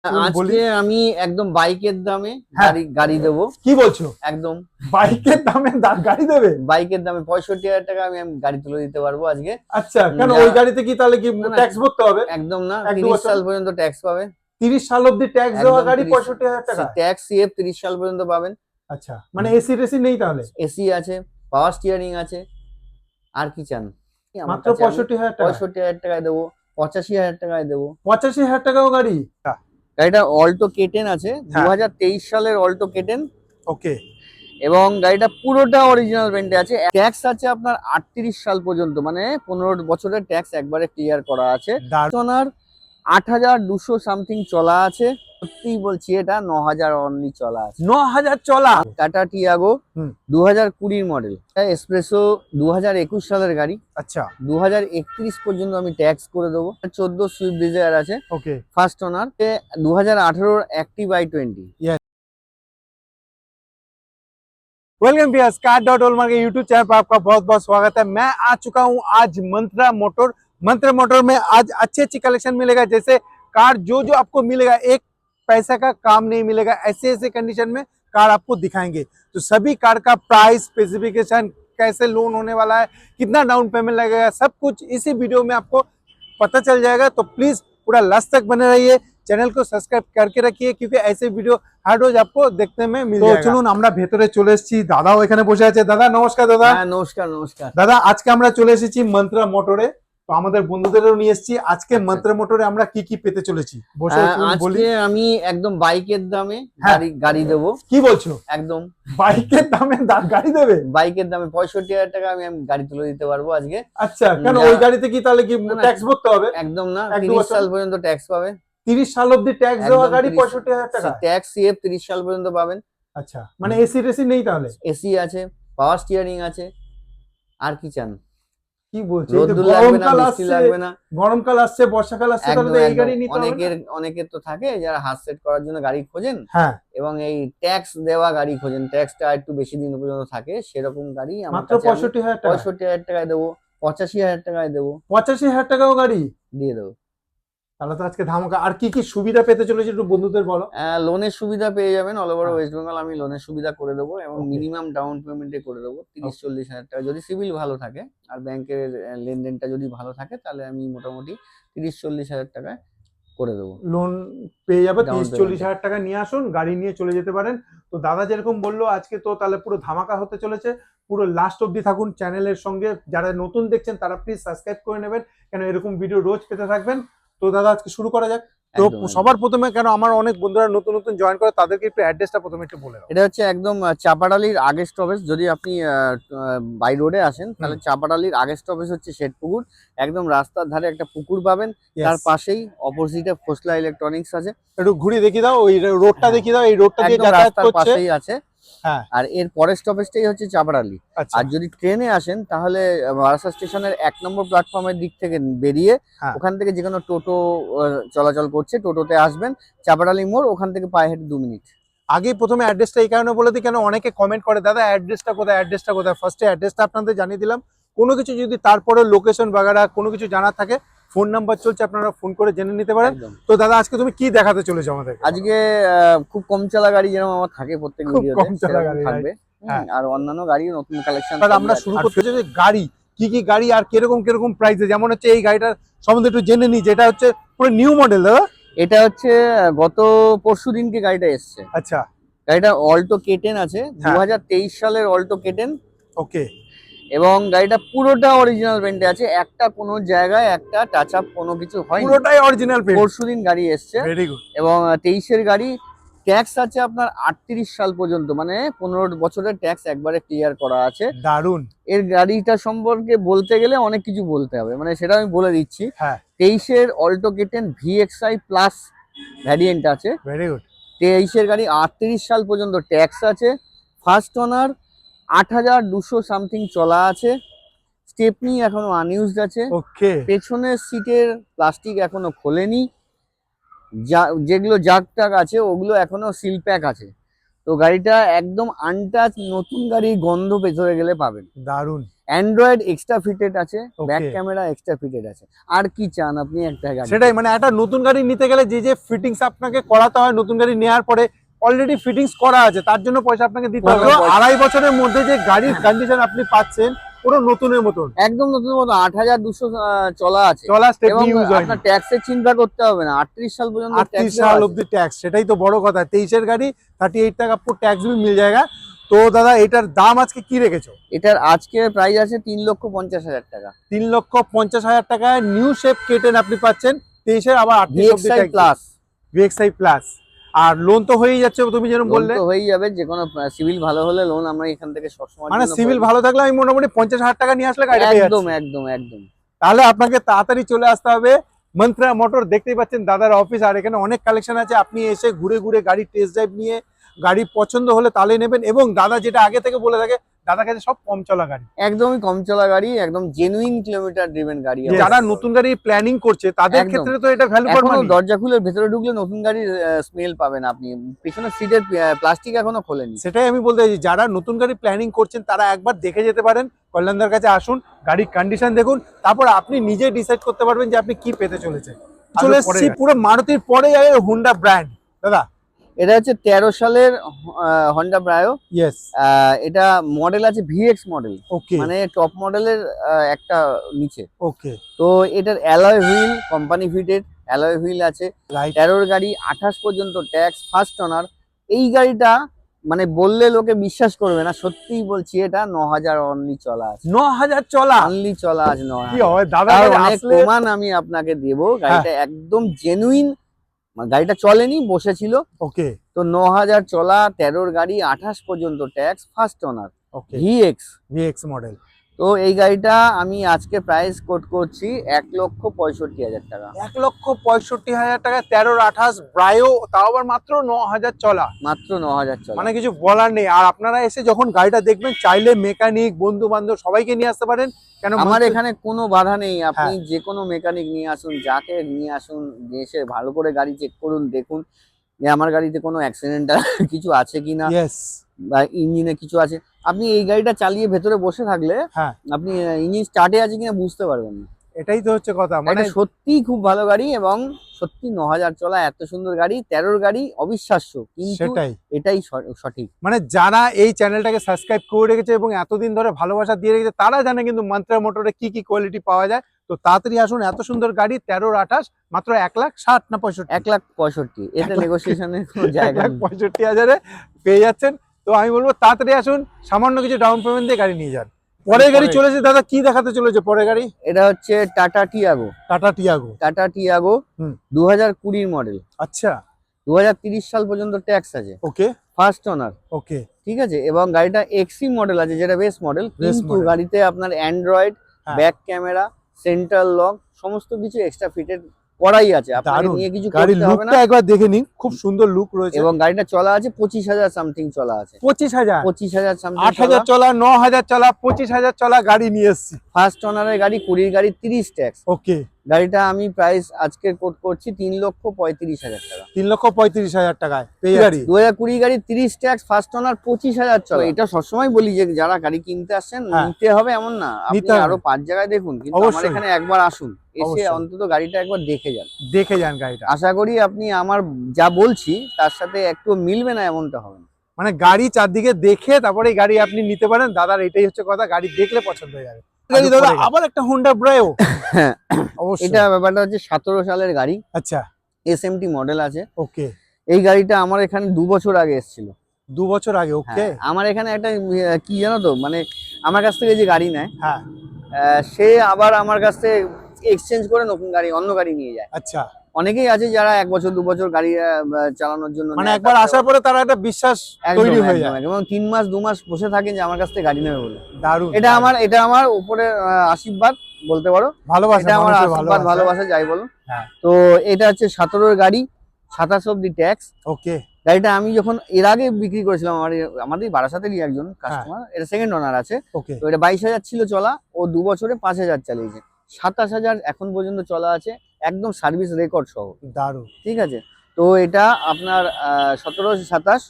আজকে আমি একদম বাইকের দামে হ্যাঁ। গাড়ি দেবো। কি বলছো? একদম বাইকের দামে গাড়ি দেবে? বাইকের দামে 65,000 টাকা আমি গাড়ি তুলে দিতে পারবো আজকে। আচ্ছা, কেন ওই গাড়িতে কি তাহলে কি না, না, ট্যাক্স ভরতে হবে? একদম না, এক দু 30 বছর সাল পর্যন্ত ট্যাক্স পাবে। 30 সাল অব্দি ট্যাক্স দেওয়া একদম গাড়ি 65,000 টাকা? ট্যাক্স সিএফ 30 সাল পর্যন্ত পাবেন। আচ্ছা, মানে এসি টেসি নেই তাহলে? এসি আছে, পাওয়ার স্টিয়ারিং আছে। আর কি চান? আমার মাত্র কাছে 65,000 টাকা? 65,000 টাকায় দেবো, 85,000 টাকায় দেবো। 85,000 টাকাও গাড়ি? গাড়িটা অল্টো কেটেন আছে, হ্যাঁ। 2023 সালের অল্টো কেটেন। ওকে। এবং গাড়িটা পুরোটা অরিজিনাল পেন্টে আছে। ট্যাক্স আছে আপনার 38 সাল পর্যন্ত, মানে 15 বছরের ট্যাক্স একবারে ক্লিয়ার করা আছে। ওনার 8,200 সামথিং চলা আছে। সত্যি বলছি, এটা 9,000 অনলি চলা আছে। 9,000 চলা? টাটা টিয়াগো 2020 মডেল, এসপ্রেসো 2021 সালের গাড়ি। আচ্ছা, 2031 পর্যন্ত আমি ট্যাক্স করে দেবো। 14 সুইফট ডিজায়ার আছে। Okay. First owner 2018 active i20। Welcome viewers, car.hallmark के यूट्यूब चैनल पर आपका बहुत बहुत स्वागत है। मैं आ चुका हूं आज मंत्रा मोटर में। आज अच्छी कलेक्शन मिलेगा। जैसे कार जो आपको मिलेगा, एक पैसा का काम नहीं मिलेगा। ऐसे कंडीशन में कार आपको दिखाएंगे। तो सभी कार का प्राइस, स्पेसिफिकेशन, कैसे लोन होने वाला है, कितना डाउन पेमेंट लगेगा, सब कुछ इसी वीडियो में आपको पता चल जाएगा। तो प्लीज पूरा लास्ट तक बने रहिए, चैनल को सब्सक्राइब करके रखिए, क्योंकि ऐसे वीडियो हर रोज आपको देखने में मिल जाएगा। চলুন আমরা ভেতরে চলে এসেছি, দাদাও এখানে বসে আছে। দাদা নমস্কার। দাদা নমস্কার। নমস্কার দাদা, আজকে আমরা চলে এসেছি মন্ত্রা মোটরে। তো আমাদের বন্ধুদেরও নিয়ে এসেছি। আজকে মন্ত্রা মোটরে আমরা কি কি পেতে চলেছি বসে বলি। আজকে আমি একদম বাইকের দামে গাড়ি দেবো। কি বলছো? একদম বাইকের দামে গাড়ি দেবে? বাইকের দামে 65,000 টাকা আমি গাড়ি তুলে দিতে পারবো আজকে। আচ্ছা, কেন ওই গাড়িতে কি তাহলে কি ট্যাক্স ভরতে হবে? একদম না, 30 সাল পর্যন্ত ট্যাক্স পাবে। 30 সাল অব্দি ট্যাক্স দেওয়া গাড়ি 65,000 টাকা? ট্যাক্স সিএফ 30 সাল পর্যন্ত পাবেন। আচ্ছা, মানে এসি টেসি নেই তাহলে? এসি আছে, পাওয়ার স্টিয়ারিং আছে। আর কি চান? কি বলছো? রোদ্দুর লাগবে না, বৃষ্টি লাগবে না। গরমকাল আসছে, বর্ষাকাল আসছে, তাহলে তো এই গাড়ি নিতে হবে। অনেকের তো থাকে যারা হাত সেট করার জন্য গাড়ি খোঁজেন, হ্যাঁ, এবং এই ট্যাক্স দেওয়া গাড়ি খোঁজেন, ট্যাক্সটা একটু বেশি দিন পর্যন্ত থাকে, সেরকম গাড়ি আমার মাত্র কাছে 65,000 টাকা? 65,000 টাকায় দেবো, 85,000 টাকায় দেবো। 85,000 টাকাও গাড়ি দিয়ে দেবো। তাহলে তো আজকে ধামাকা। আর কি কি সুবিধা পেতে চলেছে একটু বন্ধুদের বলো। লোনের সুবিধা পেয়ে যাবেন অল ওভার ওয়েস্ট বেঙ্গল। আমি লোনের সুবিধা করে দেবো, এবং মিনিমাম ডাউন পেমেন্টে করে দেবো 30-40 হাজার টাকা, যদি সিভিল ভালো থাকে আর ব্যাংকের লেনদেনটা যদি ভালো থাকে, তাহলে আমি মোটামুটি 30-40 হাজার টাকায় করে দেবো। লোন পেয়ে যাবে। 30-40 হাজার টাকা নিয়ে আসুন, গাড়ি নিয়ে চলে যেতে পারেন। তো দাদা যেরকম বললো, আজকে তো তাহলে পুরো ধামাকা হতে চলেছে। পুরো লাস্ট অব্দি থাকুন চ্যানেলের সঙ্গে। যারা নতুন দেখছেন তারা প্লিজ সাবস্ক্রাইব করে নেবেন, কেন এরকম ভিডিও রোজ পেতে থাকবেন। তো দাদা আজকে শুরু করা যাক। তো সবার প্রথমে, কেন আমার অনেক বন্ধুরা নতুন জয়েন করে, তাদেরকে একটু অ্যাড্রেসটা প্রথমে একটু বলে দাও। এটা হচ্ছে একদম চাপাডালির আগের স্টপেজ। যদি আপনি বাই রোডে আসেন, তাহলে চাপাডালির আগের স্টপেজ হচ্ছে শেঠপুকুর। একদম রাস্তার ধারে একটা পুকুর পাবেন, তার পাশেই অপোজিটে ফোসলা ইলেকট্রনিক্স আছে। একটু ঘুরে দেখিয়ে দাও, ওই রোডটা দেখিয়ে দাও। এই রোডটা দিয়ে যাতায়াত করছে, পাশেই আছে। হ্যাঁ, আর এর পরের স্টপেজটাই হচ্ছে চাপাডালি। আর যদি ট্রেনে আসেন, তাহলে বারাসাত স্টেশনের 1 নম্বর প্ল্যাটফর্মের দিক থেকে বেরিয়ে ওখান থেকে যে কোনো টোটো চলাচল করছে, টোটোতে আসবেন, চাপাডালি মোড়, ওখান থেকে পায়ে হেঁটে 2 মিনিট। আগে প্রথমে অ্যাড্রেসটা এই কারণে বলে দিই, কেন অনেকে কমেন্ট করে দাদা অ্যাড্রেসটা কোথায়। ফার্স্টে অ্যাড্রেসটা আপনাদের জানিয়ে দিলাম। কোনো কিছু যদি তারপরে লোকেশন বাগারা কোনো কিছু জানার থাকে, ফোন নাম্বার চলছে, আপনারা ফোন করে জেনে নিতে পারেন। তো দাদা আজকে তুমি কি দেখাতে চলেছো আমাদের? আজকে খুব কম চালা গাড়ি যেরকম আমার থাকে প্রত্যেক ভিডিওতে থাকবে, আর অন্যান্য গাড়িও নতুন কালেকশন। আমরা শুরু করতে যে গাড়ি, কি গাড়ি আর কিরকম প্রাইসে, যেমন হচ্ছে এই গাড়িটার সম্বন্ধে একটু জেনে নিই। যেটা হচ্ছে পুরো নিউ মডেল দাদা? এটা হচ্ছে গত পরশুদিনকে গাড়িটা এসছে। আচ্ছা, গাড়িটা অল্টো কেটেন আছে, 2023 সালের অল্টো কেটেন। ওকে। এবং গাড়িটা পুরোটা অরিজিনাল পেন্টে আছে, একটা কোনো জায়গায় একটা টাচ আপ কোনো কিছু হয়নি, পুরোটাই অরিজিনাল পেন্ট। পরশুদিন গাড়ি এসছে। Very good. এবং 23-এর গাড়ি। ট্যাক্স আছে আপনার 38 সাল পর্যন্ত, মানে 15 বছরের ট্যাক্স একবারে ক্লিয়ার করা আছে। দারুন। এর গাড়িটা সম্পর্কে বলতে গেলে অনেক কিছু বলতে হবে, মানে সেটা আমি বলে দিচ্ছি। 23-এর Alto K ten VXI plus variant আছে। Very good. 23-এর গাড়ি, 38 সাল পর্যন্ত ট্যাক্স আছে। ফার্স্ট ওনার, 8,200 সামথিং চলা আছে। স্টেপনি এখনো আনইউজড আছে। ওকে। পেছনের সিটের প্লাস্টিক এখনো খোলেনি, যেগুলো জাগ টাগ আছে ওগুলো এখনো সিল প্যাক আছে। তো গাড়িটা একদম আনটাচ নতুন গাড়ির গন্ধ ভেতরে গেলে পাবেন। দারুন। অ্যান্ড্রয়েড এক্সট্রা ফিটেড আছে, Okay. Back camera extra fitted আছে। আর কি চান আপনি একটা গাড়ি? সেটাই, মানে একটা নতুন গাড়ি নিতে গেলে যে যে ফিটিংস আপনাকে করাতে হয়, নতুন গাড়ি নেওয়ার পরে অলরেডি ফিটিংস করা আছে, তার জন্য পয়সা আপনাকে দিতে হবে। পুরো পয়সা। 2.5 বছরের মধ্যে যে গাড়ির কন্ডিশন আপনি পাচ্ছেন পুরো নতুনের মতন, একদম নতুন মতো 8,200 চলা আছে চলা স্টেপ এবং ইউজ হয়। আপনার ট্যাক্সের চিন্তা করতে হবে না। 38 সাল পর্যন্ত 38 সাল অব্দি ট্যাক্স, সেটাই তো বড় কথা। 23 এর গাড়ি 38 টাকা পুরো ট্যাক্স भी मिल जाएगा। তো দাদা এটার দাম আজকে কি রেখেছো? এটার আজকে প্রাইস আছে 3,50,000 টাকা। 3,50,000 টাকায় নিউ শেপ কেটেন আপনি পাচ্ছেন 23 এর, আবার 38 অব্দি VXI tax plus. VXI plus. আর লোন তো হয়েই যাচ্ছে, তুমি যেরকম লোন বললে। তো হয়েই যাবে, যে কোনো সিভিল ভালো হলে লোন আমরা এখান থেকে সবসময় মানে সিভিল ভালো থাকলে আমি মোটামুটি 50,000 টাকা নিয়ে আসলে গাড়িটা পেয়ে একদম যাচ্ছি। একদম একদম। তাহলে আপনাকে তাড়াতাড়ি চলে আসতে হবে মন্ত্রা মোটর। দেখতেই পাচ্ছেন দাদার অফিস, আর এখানে অনেক কালেকশন আছে। আপনি এসে ঘুরে ঘুরে গাড়ি টেস্ট ড্রাইভ নিয়ে গাড়ি পছন্দ হলে তাহলে নেবেন। এবং দাদা যেটা আগে থেকে বলে থাকে, দাদার কাছে সব কম চলা গাড়ি, একদমই কম চলা গাড়ি, একদম জেনুইন কিলোমিটার ড্রিভেন গাড়ি। যারা নতুন গাড়ি প্ল্যানিং করছে তাদের একদম। ক্ষেত্রে তো এটা ভ্যালু ফর এখনো মানি। দরজা খুলে ভেতরে ঢুকলে নতুন গাড়ির স্মেল পাবেন আপনি। পিছনের সিটের প্লাস্টিক এখনো খোলেনি। সেটাই আমি বলতে চাইছি, যারা নতুন গাড়ি প্ল্যানিং করছেন তারা একবার দেখে যেতে পারেন, কল্যাণদার কাছে আসুন, গাড়ির কন্ডিশন দেখুন, তারপর আপনি নিজে ডিসাইড করতে পারবেন যে আপনি কি পেতে চলেছেন। চলে এসেছি পুরো মারুতির পরে হোন্ডা ব্র্যান্ড। দাদা এটা হচ্ছে 13 সালের হন্ডা ব্রায়ো। ইয়েস, এটা মডেল আছে ভিএক্স মডেল, ওকে মানে টপ মডেলের একটা নিচে। ওকে তো এটার alloy wheel company fitted alloy wheel আছে। রাইট। 13 গাড়ি 28 পর্যন্ত ট্যাক্স, ফার্স্ট ওনার। এই গাড়িটা মানে বললে লোকে বিশ্বাস করবে না, সত্যিই বলছি, এটা 9,000 অনলি চলা আছে। 9,000 চলা, অনলি চলা আছে কি 9,000। হয় দাদা তার কাছে অনেক আসলে। প্রমাণ আমি আপনাকে দেবো। গাড়িটা একদম জেনুইন, গাড়িটা চলেনি, বসেছিল। ওকে তো 9,000 চলা, 13 গাড়ি 28 পর্যন্ত ট্যাক্স, ফার্স্ট ওনার, ওকে ভিএক্স। VX model. তো এই গাড়িটা আমি আজকে প্রাইস কোট করছি 1,65,000 টাকা। 1,65,000 টাকা 13-28 ব্রায়ো, তাও আবার মাত্র 9,000 চলা। মাত্র 9,000 চলা। মানে কিছু বলার নেই। আর আপনারা এসে যখন গাড়িটা দেখবেন, চাইলে মেকানিক বন্ধু বান্ধব সবাইকে নিয়ে আসতে পারেন। কেন আমার এখানে কোনো বাধা নেই, আপনি হ্যাঁ। যে কোনো মেকানিক নিয়ে আসুন, যাকে নিয়ে আসুন, এসে ভালো করে গাড়ি চেক করুন, দেখুন যে আমার গাড়িতে কোনো অ্যাক্সিডেন্ট কিছু আছে কিনা, ইয়েস, বা ইঞ্জিনে কিছু আছে। আপনি এই গাড়িটা চালিয়ে ভেতরে বসে থাকলে হ্যাঁ আপনি ইঞ্জিন স্টার্টে আছে কিনা বুঝতে পারবেন না। এটাই তো হচ্ছে কথা। মানে এটা সত্যিই খুব ভালো গাড়ি, এবং সত্যি 9,000 চলা এত সুন্দর গাড়ি, 13 গাড়ি, অবিশ্বাস্য, কিন্তু সেটাই, এটাই সঠিক। মানে যারা এই চ্যানেলটাকে সাবস্ক্রাইব করে রেখেছে এবং এতদিন ধরে ভালোবাসা দিয়ে রেখেছে, তারা জানে কিন্তু মন্ত্রা মোটরে কি কি কোয়ালিটি পাওয়া যায়। তো তাড়াতাড়ি আসুন, এত সুন্দর গাড়ি 13-28 মাত্র 1,60,000 না 65? 1,65,000, এতে 1,65,000 নেগোসিয়েশনের কোনো জায়গা নেই। 1,65,000 পেয়ে যাচ্ছেন। তো আমি বলবো তাড়াতাড়ি আসুন, সামান্য কিছু ডাউন পেমেন্ট দিয়ে গাড়ি নিয়ে যান। পরের গাড়ি চলেছে দাদা, কি দেখাতে চলেছে পরের গাড়ি? এটা হচ্ছে Tata Tiago. Tata Tiago. Tata Tiago হুম। 2020 মডেল, আচ্ছা 2030 সাল পর্যন্ত ট্যাক্স আছে, ওকে ফার্স্ট ওনার। ওকে ঠিক আছে, এবং গাড়িটা এক্সি মডেল আছে, যেটা বেস মডেল, কিন্তু model। গাড়িতে আপনার অ্যান্ড্রয়েড, হ্যাঁ। ব্যাক ক্যামেরা, সেন্ট্রাল লক, সমস্ত কিছু এক্সট্রা ফিটেড করাই আছে, আপনাকে দারুণ। নিয়ে কিছু গাড়ির করতে হবে না। লুকটা একবার দেখে নিন, খুব সুন্দর লুক রয়েছে। এবং গাড়িটা চলা আছে 25,000 সামথিং চলা আছে। 25,000, 25,000 সামথিং 8,000 চলা, 9,000 চলা, 25,000 চলা গাড়ি নিয়ে এসছি। ফার্স্ট ওনারের গাড়ি, 20 গাড়ি, 30 ট্যাক্স। ওকে, গাড়িটা আমি প্রাইস আজকে কোট করছি 3,35,000 টাকা। 3,35,000 টাকায় পেয়ে গাড়ি। 2020 গাড়ি, 30 ট্যাক্স, ফার্স্ট ওনার, 25,000 চলা। এটা সবসময় বলি যে যারা গাড়ি কিনতে আসছেন, হ্যাঁ। নিতে হবে এমন না, আপনি নিতে হবে। আরো 5 জায়গায় দেখুন, কিন্তু আমার অবশ্যই। এখানে একবার আসুন, এসে অবশ্যই। অন্তত গাড়িটা একবার দেখে যান। দেখে যান গাড়িটা। আশা করি আপনি আমার যা বলছি তার সাথে একটু মিলবে না এমনটা হবে না। মানে গাড়ি চারদিকে দেখে তারপরে এই গাড়ি আপনি নিতে পারেন। দাদার এটাই হচ্ছে কথা, গাড়ি দেখলে পছন্দ হয়ে যাবে। গাড়ি দাদা আবার একটা হোন্ডা ব্রায়ো। হ্যাঁ, অবশ্যই। এটা ব্যাপারটা হচ্ছে 17 সালের গাড়ি, আচ্ছা এসএমটি মডেল আছে। ওকে, এই গাড়িটা আমার এখানে 2 বছর আগে এসেছিল। 2 বছর আগে। ওকে, হ্যাঁ, আমার এখানে একটা কি জানো তো, মানে আমার কাছ থেকে যে গাড়ি নেয়, হ্যাঁ সে আবার আমার কাছ থেকে এক্সচেঞ্জ করে নতুন গাড়ি, অন্য গাড়ি নিয়ে যায়। আচ্ছা, অনেকেই আছে যারা 1 বছর 2 বছর গাড়ি চালানোর জন্য মানে নেয়, একবার তারপরে আসার পরে তার একটা বিশ্বাস একদম, তৈরি হয়ে একদম, যায়। একদম। এবং 3 মাস 2 মাস বসে থাকেন যে আমার কাছ থেকে গাড়ি নেবে বলে। দারুণ। এটা আমার উপরে আশীর্বাদ বলতে পারো, ভালোবাসা, এটা আমার মানুষের আশীর্বাদ, ভালোবাসা যাই বলো। হ্যাঁ। তো এটা হচ্ছে 17 গাড়ি, 27 অব্দি ট্যাক্স। ওকে, গাড়িটা আমি যখন এর আগে বিক্রি করেছিলাম, আমাদের বারাসাতেরই একজন কাস্টমার, এটা সেকেন্ড ওনার আছে। ওকে, তো এটা 22,000 ছিল চলা, ও 2 বছরে 5,000 চালিয়েছে। 27,000 এখন পর্যন্ত চলা আছে, একদম সার্ভিস রেকর্ড সহ। দারুণ। ঠিক আছে, তো এটা আপনার 17-27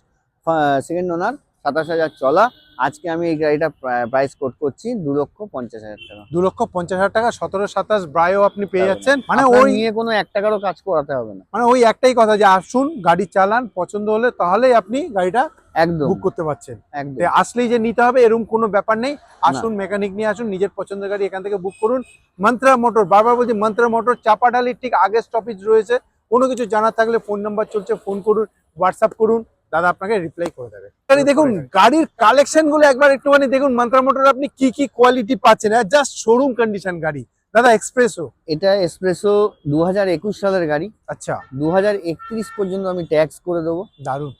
সেকেন্ড ওনার, 27,000 চলা। আজকে আমি এই গাড়িটা প্রাইস কোট করছি 2,50,000 টাকা। 2,50,000 টাকা 17-27 ব্রায়ো আপনি পেয়ে যাচ্ছেন। মানে আপনার ওই নিয়ে কোনো 1 টাকারও কাজ করাতে হবে না। মানে ওই একটাই কথা যে আসুন, গাড়ি চালান, পছন্দ হলে তাহলেই আপনি গাড়িটা একদম বুক করতে পারছেন। একদম। আসলেই যে নিতে হবে এরকম কোনো ব্যাপার নেই। আসুন, মেকানিক নিয়ে আসুন, নিজের পছন্দের গাড়ি এখান থেকে বুক করুন। মন্ত্রা মোটর, বারবার বলছি মন্ত্রা মোটর, চাপাডালির ঠিক আগে স্টপেজ রয়েছে। কোনো কিছু জানার থাকলে ফোন নাম্বার চলছে, ফোন করুন, হোয়াটসঅ্যাপ করুন, দাদা আপনাকে রিপ্লাই করে দেবে। দেখুন গাড়ির কালেকশন গুলো একবার একটুখানি দেখুন। মন্ত্রা মোটর আপনি কি কি কোয়ালিটি পাচ্ছেন, জাস্ট শোরুম কন্ডিশন গাড়ি। দাদা এক্সপ্রেসো, এটা এক্সপ্রেসো 2021 সালের গাড়ি। আচ্ছা 2031 পর্যন্ত আমি ট্যাক্স করে দেবো। দারুন।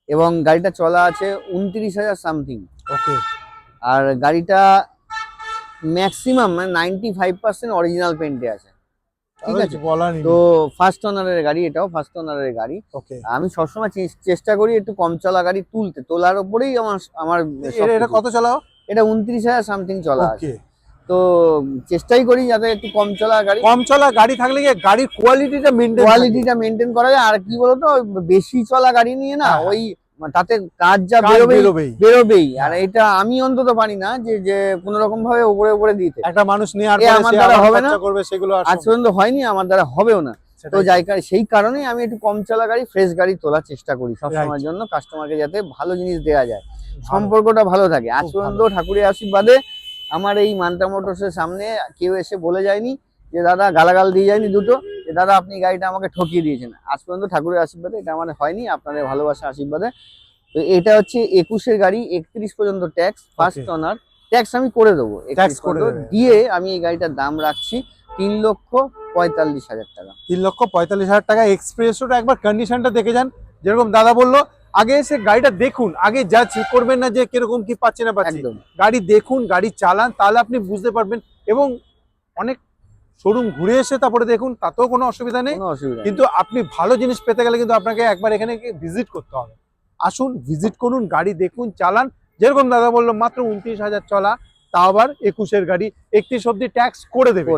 এবং গাড়িটা চলা আছে 29,000 সামথিং। ওকে। আর গাড়িটা ম্যাক্সিমাম মানে 95% অরিজিনাল পেন্টে আছে, ঠিক আছে। বলার তো ফার্স্ট ওনারের গাড়ি, এটাও ফার্স্ট ওনারের গাড়ি। ওকে। আমি সবসময় চেষ্টা করি একটু কম চলা গাড়ি তোলার উপরেই আমার এটা কত চালাও? এটা 29,000 সামথিং চলা আছে। ওকে। তো চেষ্টাই করি যাতে একটু কম চলা গাড়ি, কম চলা গাড়ি থাকলে গিয়ে গাড়ির কোয়ালিটিটা মেনটেন করা যায়। আর কি বলতো, বেশি চলা গাড়ি নিয়ে না হ্যাঁ, ওই তাতে কাজ যা বেরোবেই। আর এটা আমি অন্তত পারি না যে কোনো রকম ভাবে উপরে দিতে। একটা মানুষ নিয়ে আর আমার দ্বারা হবে না, করবে, সেগুলো আজ পর্যন্ত হয়নি, আমার দ্বারা হবেও না। তো সেই কারণেই আমি একটু কম চলা গাড়ি, ফ্রেশ গাড়ি তোলার চেষ্টা করি সবসময়ের জন্য, কাস্টমারকে যাতে ভালো জিনিস দেওয়া যায়, সম্পর্কটা ভালো থাকে। আজ পর্যন্ত ঠাকুরের আশীর্বাদে আমার এই মান্ত্রা মোটরসের সামনে কেউ এসে বলে যায়নি যে দাদা, গালাগাল দিয়ে যায়নি দুটো যে দাদা আপনি গাড়িটা আমাকে ঠকিয়ে দিয়েছেন। আজ পর্যন্ত ঠাকুরের আশীর্বাদে এটা আমার হয়নি, আপনাদের ভালোবাসার আশীর্বাদে। তো এটা হচ্ছে 21-এর গাড়ি, 31 পর্যন্ত ট্যাক্স, ফার্স্ট ওনার, ট্যাক্স আমি করে দেবো। 31 পর্যন্ত দিয়ে আমি এই গাড়িটার দাম রাখছি 3,45,000 টাকা। 3,45,000 টাকা। এক্সপ্রেসোটা একবার কন্ডিশনটা দেখে যান। যেরকম দাদা বললো, আগে এসে গাড়িটা দেখুন, আগে যা চেক করবেন না যে কিরকম কি পাচ্ছে না পাচ্ছে। গাড়ি দেখুন, গাড়ি চালান, তাহলে আপনি বুঝতে পারবেন। এবং অনেক শোরুম ঘুরে এসে তারপরে দেখুন, তাতেও কোনো অসুবিধা নেই। কিন্তু আপনি ভালো জিনিস পেতে গেলে কিন্তু আপনাকে একবার এখানে ভিজিট করতে হবে। আসুন, ভিজিট করুন, গাড়ি দেখুন, চালান। যেরকম দাদা বললো মাত্র 29,000 চলা, তাও আবার 21-এর গাড়ি, 31 অব্দি ট্যাক্স করে দেবে।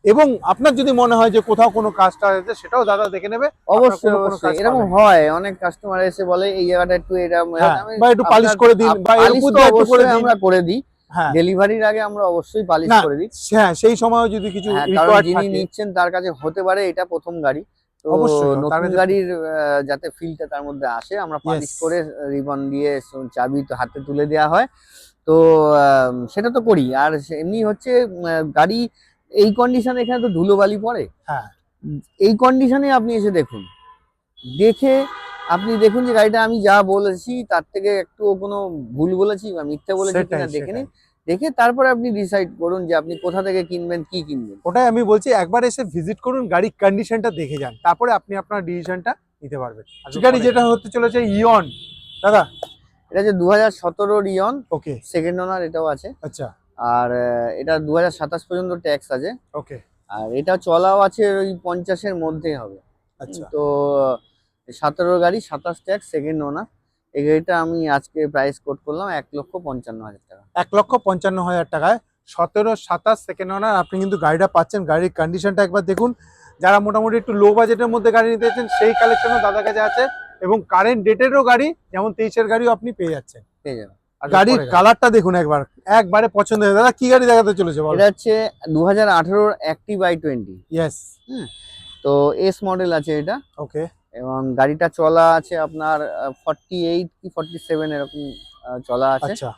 এবং আপনার যদি মনে হয় যে কোথাও কোনো কাজটা আছে, সেটাও দাদা দেখে নেবে। অবশ্যই এরকম হয়, অনেক কাস্টমার এসে বলে এই জায়গাটা একটু বা একটু পালিশ করে দিন, বা আমরা করে দিই। ডেলিভারির আগে আমরা অবশ্যই পালিশ করে দিই। হ্যাঁ, সেই সময় যদি কিছু যিনি নিচ্ছেন তার কাছে হতে পারে এটা প্রথম গাড়ি, তো নতুন গাড়ির যাতে ফিলটা তার মধ্যে আসে, আমরা পালিশ করে রিবন দিয়ে চাবি তো হাতে তুলে দেওয়া হয়। তো সেটা তো করি। আর এমনি হচ্ছে গাড়ি এই কন্ডিশনে, এখানে তো ধুলোবালি পড়ে, এই কন্ডিশনে আপনি এসে দেখুন, দেখে আপনি দেখুন যে গাড়িটা আমি যা বলেছি তার থেকে একটু কোনো ভুল বলেছি বা মিথ্যা বলেছি কিনা দেখে নিন। দেখে তারপরে আপনি ডিসাইড করুন যে আপনি কোথা থেকে কিনবেন, কি কিনবেন। ওটাই আমি বলছি, একবার এসে ভিজিট করুন, গাড়ির কন্ডিশনটা দেখে যান, তারপরে আপনি আপনার ডিসিশনটা নিতে পারবেন। গাড়ি যেটা হতে চলেছে ইয়ন, দাদা এটা যে 2017 ইয়ন। ওকে। সেকেন্ড ওনার এটাও আছে। আচ্ছা। আর এটা 2027 পর্যন্ত ট্যাক্স আছে। ওকে। আর এটা চলাও আছে ওই 50-এর মধ্যে হবে। আচ্ছা। তো 17 গাড়ি, 27 ট্যাক্স, সেকেন্ড ওনার। এই গাড়িটা আমি আজকে প্রাইস কোট করলাম 1,55,000 টাকা। 1,55,000 টাকায় 17-27 সেকেন্ড ওনার আপনি কিন্তু গাড়িটা পাচ্ছেন। গাড়ির কন্ডিশনটা একবার দেখুন। যারা মোটামুটি একটু লো বাজেটের মধ্যে গাড়ি নিতে চাচ্ছেন, সেই কালেকশনও দাদার কাছে আছে। এবং কারেন্ট ডেটেরও গাড়ি, যেমন 23-এর গাড়িও আপনি পেয়ে যাচ্ছেন। গাড়ির কালারটা দেখুন একবারে পছন্দ হয়ে। দাদা কি গাড়ি দেখাতে চলেছে? এটা হচ্ছে 2018 অ্যাক্টিভ i20। ইয়েস। তো এস মডেল আছে এটা। ওকে। এবং গাড়িটা চলা আছে আপনার 48 কি 47 এরকম চলা আছে। আচ্ছা।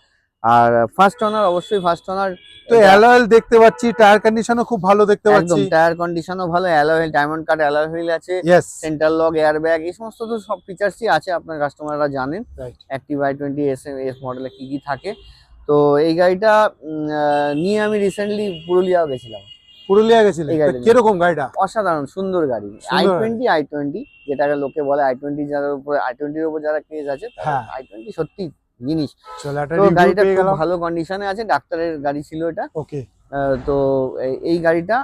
আর ফার্স্ট ওনার, অবশ্যই ফার্স্ট ওনার। তো অ্যালয় হুইল দেখতে পাচ্ছি, টায়ার কন্ডিশনও খুব ভালো দেখতে পাচ্ছি। একদম টায়ার কন্ডিশনও ভালো, alloy wheel, diamond cut alloy wheel আছে, সেন্টার লক, এয়ার ব্যাগ, এই সমস্ত তো সব ফিচার্সই আছে, আপনার কাস্টমাররা জানেন অ্যাক্টিভ i20 এস মডেলে কি কি থাকে। তো এই গাড়িটা নিয়ে আমি রিসেন্টলি পুরুলিয়া গেছিলাম। পুরুলিয়া গেছিলেন? কিরকম গাড়িটা? অসাধারণ সুন্দর গাড়ি। i20 যেটাকে লোকে বলে i20, যার উপরে i20-র উপর যারা ক্রেজ আছে, i20 সত্যি জিনিস। তো গাড়িটা খুব ভালো কন্ডিশনে আছে, ডাক্তারের গাড়ি ছিল এটা। ওকে। তো এই গাড়িটা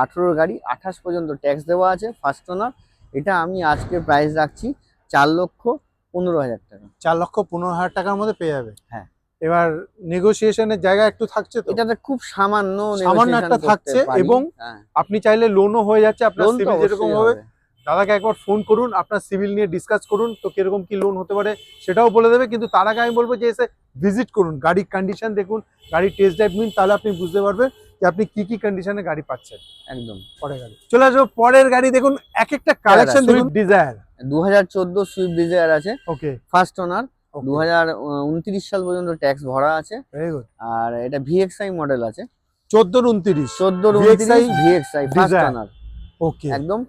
18 গাড়ি, 28 পর্যন্ত ট্যাক্স দেওয়া আছে, ফার্স্ট ওনার। এটা আমি আজকে প্রাইস রাখছি 4,15,000 টাকা। 4,15,000 টাকার মধ্যে পেয়ে যাবে। হ্যাঁ। এবার নেগোসিয়েশনের জায়গা একটু থাকছে তো? এটাতে খুব সামান্য একটা থাকছে। এবং আপনি চাইলে লোনও হয়ে যাচ্ছে, আপনার সিবিল যেরকম হবে দাদাকে একবার ফোন করুন, আপনার সিভিল নিয়ে ডিসকাস করুন, তো কিরকম কি লোন হতে পারে সেটাও বলে দেবে। কিন্তু তার আগে আমি বলবো যে এসে ভিজিট করুন, গাড়ির কন্ডিশন দেখুন, গাড়ির টেস্ট ড্রাইভ নিন, তাহলে আপনি বুঝতে পারবেন যে আপনি কি কি কন্ডিশনে গাড়ি পাচ্ছেন। একদম। পরের গাড়ি চলে আসবো, পরের গাড়ি দেখুন, এক একটা কালেকশন দেখুন। ডিজায়ার 2014 সুইফট ডিজায়ার আছে, ওকে, ফার্স্ট ওনার, 2029 সাল পর্যন্ত ট্যাক্স ভরা আছে। Very good. আর এটা ভিএক্সআই মডেল আছে, 14-29 14-29 ভিএক্সআই ফার্স্ট Desire। ওনার ওকে, একদম।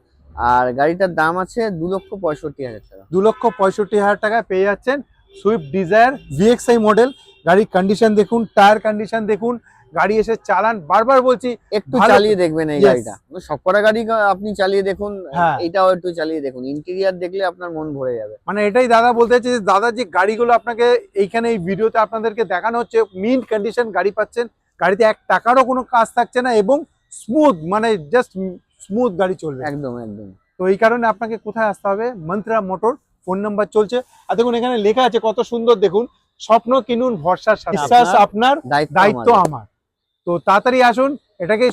আর গাড়িটার দাম আছে 2,65,000 টাকা। 2,65,000 টাকায় পেয়ে যাচ্ছেন সুইফট ডিজায়ার ভিএক্সআই মডেল। গাড়ির কন্ডিশন দেখুন, টায়ার কন্ডিশন দেখুন, গাড়ি এসে চালান, বারবার বলছি একটু ভালো- চালিয়ে দেখবেন এই Yes। গাড়িটা, সবকটা গাড়ি আপনি চালিয়ে দেখুন, হ্যাঁ। এটাও একটু চালিয়ে দেখুন, ইন্টেরিয়ার দেখলে আপনার মন ভরে যাবে। মানে এটাই দাদা বলতে চাইছে যে দাদা যে গাড়িগুলো আপনাকে এইখানে এই ভিডিওতে আপনাদেরকে দেখানো হচ্ছে, মিন্ট কন্ডিশন গাড়ি পাচ্ছেন, গাড়িতে 1 টাকারও কোনো কাজ থাকছে না এবং স্মুথ, মানে জাস্ট স্মুথ গাড়ি চলবে। একদম একদম। তো এই কারণে আপনাকে কোথায় আসতে হবে, মন্ত্রা মোটর, ফোন নাম্বার চলছে। আর দেখুন এখানে লেখা আছে কত সুন্দর, দেখুন, স্বপ্ন কিনুন ভরসার সাথে, বিশ্বাস আপনার, দায়িত্ব আমার। তো তাড়াতাড়ি আসুন, এটাকে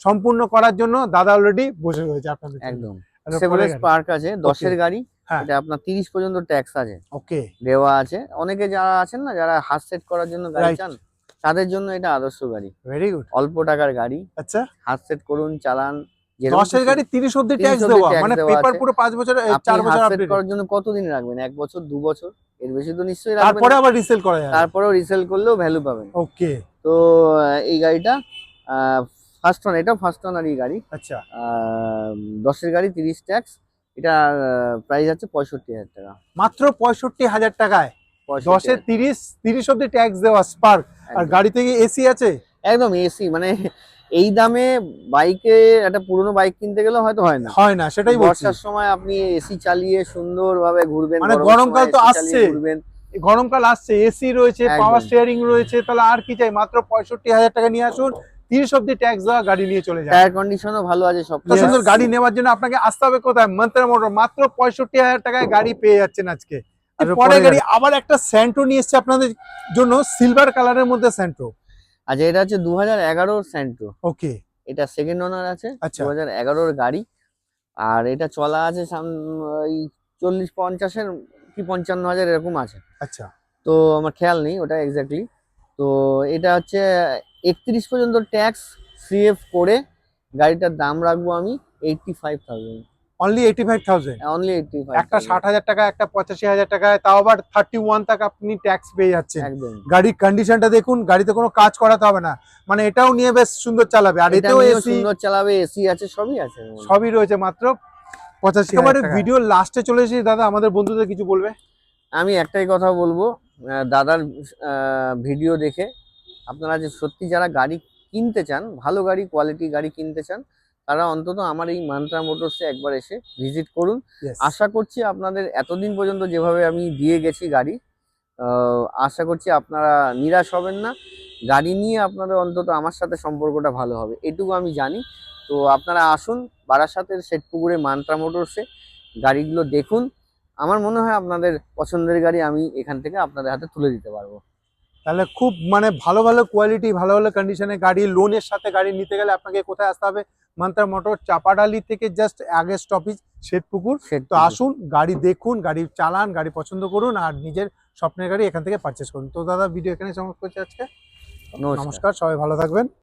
সম্পূর্ণ করার জন্য দাদা অলরেডি বসে রয়েছে আপনাদের জন্য। একদম। আচ্ছা, সেভেন পরের গাড়ি। স্পার্ক আছে 10-এর গাড়ি, হ্যাঁ। এটা আপনার 30 পর্যন্ত ট্যাক্স আছে, ওকে, দেওয়া আছে। অনেকে যারা আছেন না, যারা হাত সেট করার জন্য গাড়ি Right. চান, তাদের জন্য এটা আদর্শ গাড়ি। Very good. অল্প টাকার গাড়ি, আচ্ছা, হাত সেট করুন, চালান। যেরকম 10 এর খুশি। গাড়ি 30 অবধি 30 ট্যাক্স অবধি দেওয়া, tax মানে দেওয়া পেপার আছে। পুরো 5 বছর, আপনি 4 বছর হাত সেট আপডেট, করার জন্য কতদিন রাখবেন? 1 বছর, 2 বছর, এর বেশি তো নিশ্চয়ই রাখবেন তারপরে না। আবার রিসেল করা যাবে। তারপরেও রিসেল করলেও ভ্যালু পাবেন। ওকে, তো এই গাড়িটা ফার্স্ট ওনার, এটা ফার্স্ট ওনারই গাড়ি, আচ্ছা, 10-এর গাড়ি 30 ট্যাক্স, এটা প্রাইস আছে 65,000 টাকা। মাত্র 65,000 টাকায় 10 এ 65,000 30 অবধি ট্যাক্স দেওয়া স্পার্ক। আর একদম। গাড়িতে কি এসি আছে? একদম এসি, মানে এই দামে বাইকে, একটা পুরনো বাইক কিনতে গেলে হয়তো হয় না। হয় না, সেটাই বলছি। বর্ষার সময় আপনি এসি চালিয়ে সুন্দরভাবে ঘুরবেন, মানে গরমের গরমকাল সময় তো AC আসছে। চালিয়ে ঘুরবেন। গরমকাল আসছে, এসি রয়েছে, একদম। পাওয়ার স্টিয়ারিং রয়েছে, তাহলে আর কি চাই? মাত্র 65,000 টাকা নিয়ে আসুন, 30 অবধি ট্যাক্স দেওয়া গাড়ি নিয়ে চলে যায়। টায়ার কন্ডিশনও ভালো আছে সব। এত সুন্দর গাড়ি নেওয়ার জন্য আপনাকে আসতে হবে কোথায়? মন্ত্রা মোটর। মাত্র 65,000 টাকায় গাড়ি পেয়ে যাচ্ছেন আজকে। আর পরের গাড়ি আবার একটা স্যান্ট্রো নিয়ে এসেছে আপনাদের জন্য, সিলভার কালারের মধ্যে স্যান্ট্রো। আচ্ছা, এটা হচ্ছে 2011 স্যান্ট্রো, ওকে, এটা সেকেন্ড ওনার আছে, আচ্ছা। 2011 গাড়ি। আর এটা চলা আছে ওই 40-50-এর কি 55,000 এরকম আছে। আচ্ছা, তো আমার খেয়াল নেই ওটা এক্স্যাক্টলি। তো এটা হচ্ছে 31 পর্যন্ত ট্যাক্স সিএফ করে গাড়িটার দাম রাখবো আমি 85,000। অনলি 85,000। অনলি 85। একটা 60,000 টাকা, একটা 85,000 টাকায়, তাও আবার 31 টাকা আপনি ট্যাক্স পেয়ে যাচ্ছেন। একদম। গাড়ির কন্ডিশনটা দেখুন, গাড়িতে কোনো কাজ করাতে হবে না, মানে এটাও নিয়ে বেশ সুন্দর চালাবে। আর এটা এতেও নিয়েও এসি সুন্দর চালাবে, এসি আছে, সবই আছে। সবই রয়েছে, মাত্র 85,000 টাকা। ভিডিও লাস্টে চলে এসেছি, দাদা আমাদের বন্ধুদের কিছু বলবে? আমি একটাই কথা বলবো, দাদার ভিডিও দেখে আপনারা যে সত্যি যারা গাড়ি কিনতে চান, ভালো গাড়ি, কোয়ালিটি গাড়ি কিনতে চান, তারা অন্তত আমার এই মান্ত্রা মোটরসে একবার এসে ভিজিট করুন। Yes. আশা করছি আপনাদের এতদিন পর্যন্ত যেভাবে আমি দিয়ে গেছি গাড়ি, আশা করছি আপনারা নিরাশ হবেন না। গাড়ি নিয়ে আপনাদের অন্তত আমার সাথে সম্পর্কটা ভালো হবে, এটুকু আমি জানি। তো আপনারা আসুন বারাসাতের শেঠপুকুরে মান্ত্রা মোটরসে, গাড়িগুলো দেখুন। আমার মনে হয় আপনাদের পছন্দের গাড়ি আমি এখান থেকে আপনাদের হাতে তুলে দিতে পারবো। তাহলে খুব মানে ভালো ভালো কোয়ালিটি, ভালো ভালো কন্ডিশনে গাড়ি, লোনের সাথে গাড়ি নিতে গেলে আপনাকে কোথায় আসতে হবে? মন্ত্রা মোটর, চাপাডালি থেকে জাস্ট আগে স্টপেজ শেঠপুকুর। তো আসুন, গাড়ি দেখুন, গাড়ি চালান, গাড়ি পছন্দ করুন, আর নিজের স্বপ্নের গাড়ি এখান থেকে পারচেস করুন। তো দাদা ভিডিও এখানে সমাপ্ত করছি আজকে। নমস্কার, সবাই ভালো থাকবেন।